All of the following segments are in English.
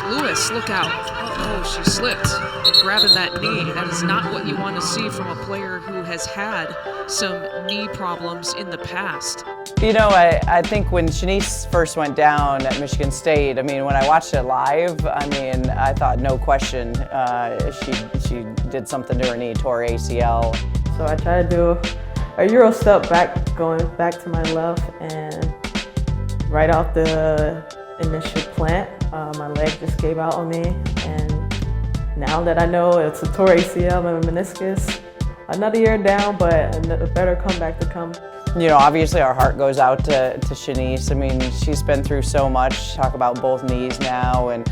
Lewis, look out. Oh, she slipped, grabbing that knee. That is not what you want to see from a player who has had some knee problems in the past. You know, I think when Shanice first went down at Michigan State, I mean, when I watched it live, I mean, I thought no question she did something to her knee, tore ACL. So I tried to do a Euro step back, going back to my left, and right off the initial plant, my leg just gave out on me. And now that I know it's a tore ACL and a meniscus, another year down, but a better comeback to come. You know, obviously our heart goes out to Shanice. I mean, she's been through so much. Talk about both knees now and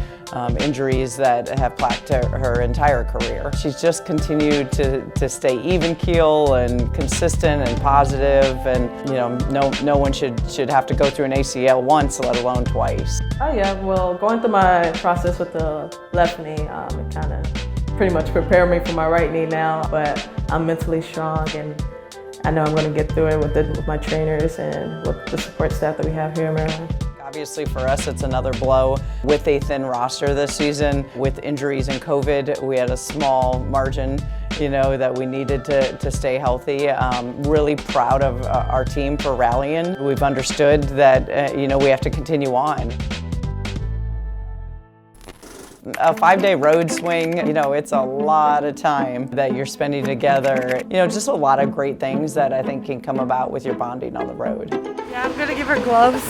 injuries that have plagued her entire career. She's just continued to stay even keel and consistent and positive, and you know, no one should have to go through an ACL once, let alone twice. Oh yeah, well, going through my process with the left knee, it kind of pretty much prepared me for my right knee now, but I'm mentally strong and I know I'm going to get through it with my trainers and with the support staff that we have here in Maryland. Obviously for us it's another blow with a thin roster this season. With injuries and COVID, we had a small margin, you know, that we needed to stay healthy. Really proud of our team for rallying. We've understood that you know, we have to continue on. A 5-day road swing, you know, it's a lot of time that you're spending together. You know, just a lot of great things that I think can come about with your bonding on the road. Yeah, I'm gonna give her gloves.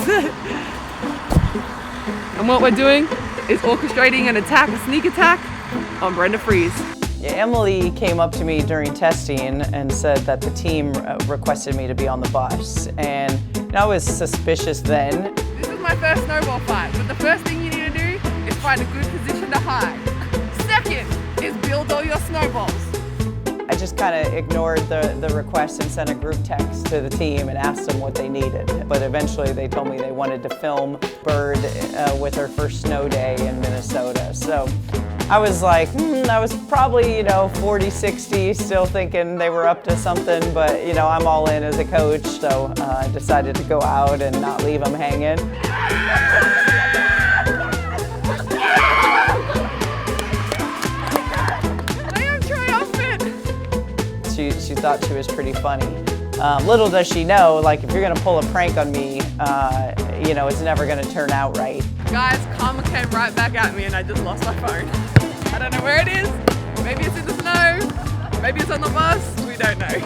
And what we're doing is orchestrating an attack, a sneak attack on Brenda Freeze. Yeah, Emily came up to me during testing and said that the team requested me to be on the bus. And I was suspicious then. This is my first snowball fight, but the first thing you need to do is find a good position to hide. Second is build all your snowballs. I just kind of ignored the request and sent a group text to the team and asked them what they needed. But eventually they told me they wanted to film Bird with her first snow day in Minnesota. So I was like, I was probably, you know, 40, 60, still thinking they were up to something, but you know, I'm all in as a coach. So I decided to go out and not leave them hanging. She thought she was pretty funny. Little does she know, like if you're gonna pull a prank on me, you know, it's never gonna turn out right. Guys, karma came right back at me and I just lost my phone. I don't know where it is. Maybe it's in the snow. Maybe it's on the bus. We don't know.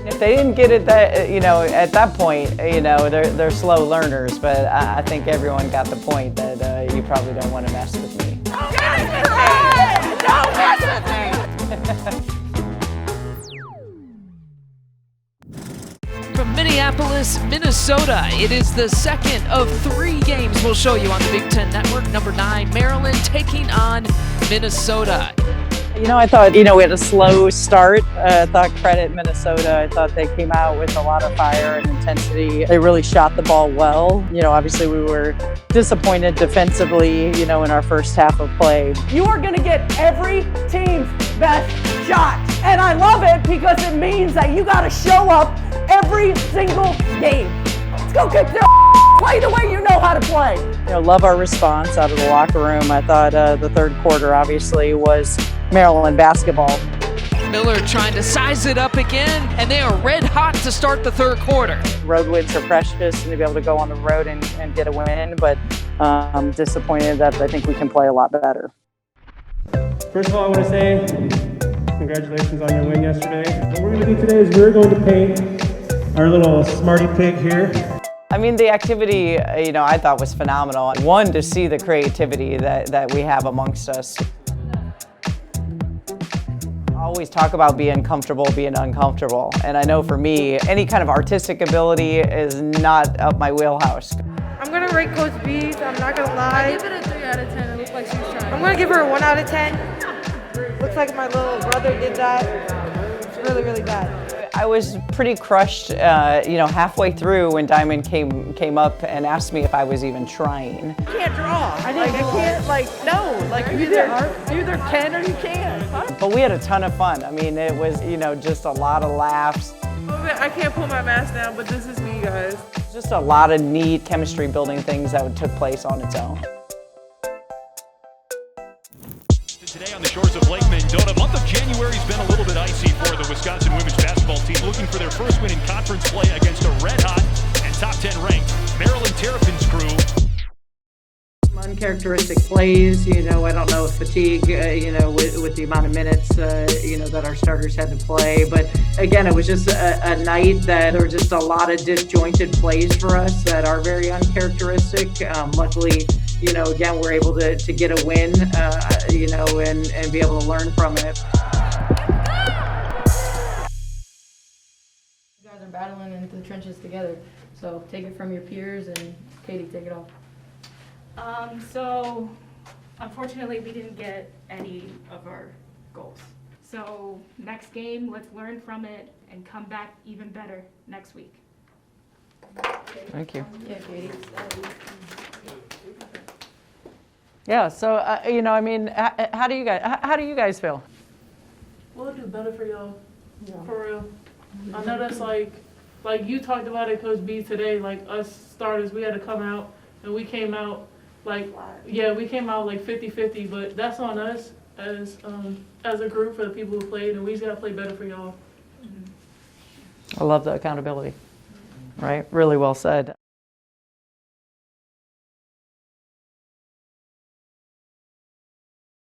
If they didn't get it that, you know, at that point, you know, they're slow learners, but I think everyone got the point that you probably don't want to mess with me. Don't mess with me! From Minneapolis, Minnesota, it is the second of 3 games we'll show you on the Big Ten Network. Number 9, Maryland taking on Minnesota. You know, I thought, you know, we had a slow start. I thought credit Minnesota. I thought they came out with a lot of fire and intensity. They really shot the ball well. You know, obviously we were disappointed defensively, you know, in our first half of play. You are going to get every team's best shot. And I love it because it means that you got to show up every single game. Let's go kick their play the way you know how to play. You know, love our response out of the locker room. I thought the third quarter obviously was Maryland basketball. Miller trying to size it up again, and they are red hot to start the third quarter. Road wins are precious, and to be able to go on the road and get a win, but I'm disappointed that I think we can play a lot better. First of all, I want to say congratulations on your win yesterday. What we're going to do today is we're going to paint our little Smarty Pig here. I mean, the activity, you know, I thought was phenomenal. One, to see the creativity that we have amongst us. I always talk about being comfortable, being uncomfortable. And I know for me, any kind of artistic ability is not up my wheelhouse. I'm gonna rate Coach B, I'm not gonna lie. I give it a 3 out of 10. It looks like she's trying. I'm gonna give her a 1 out of 10. Looks like my little brother did that. It's really, really bad. I was pretty crushed, you know, halfway through when Diamond came up and asked me if I was even trying. You can't draw. I can't, no. Like, you either can or you can't. But we had a ton of fun. I mean, it was, you know, just a lot of laughs. I can't pull my mask down, but this is me, guys. Just a lot of neat chemistry building things that took place on its own. Today on the shores of Lake Mendota, month of January has been a little bit icy for the Wisconsin women's basketball team, looking for their first win in conference play against a red-hot and top 10 ranked Maryland Terrapins crew. Uncharacteristic plays, I don't know if fatigue, with the amount of minutes, that our starters had to play. But again, it was just a night that there were just a lot of disjointed plays for us that are very uncharacteristic. Luckily, again, we're able to get a win, and be able to learn from it. You guys are battling into the trenches together, so take it from your peers, and Katie, take it off. So unfortunately we didn't get any of our goals. So next game, let's learn from it and come back even better next week. Thank you. Yeah, Katie. Yeah, so, how do you guys feel? We'll do better for y'all, for real. I know that's like you talked about it, Coach B, today, like us starters, we had to come out, and we came out like 50-50, but that's on us as a group for the people who played, and we just got to play better for y'all. I love the accountability, right? Really well said.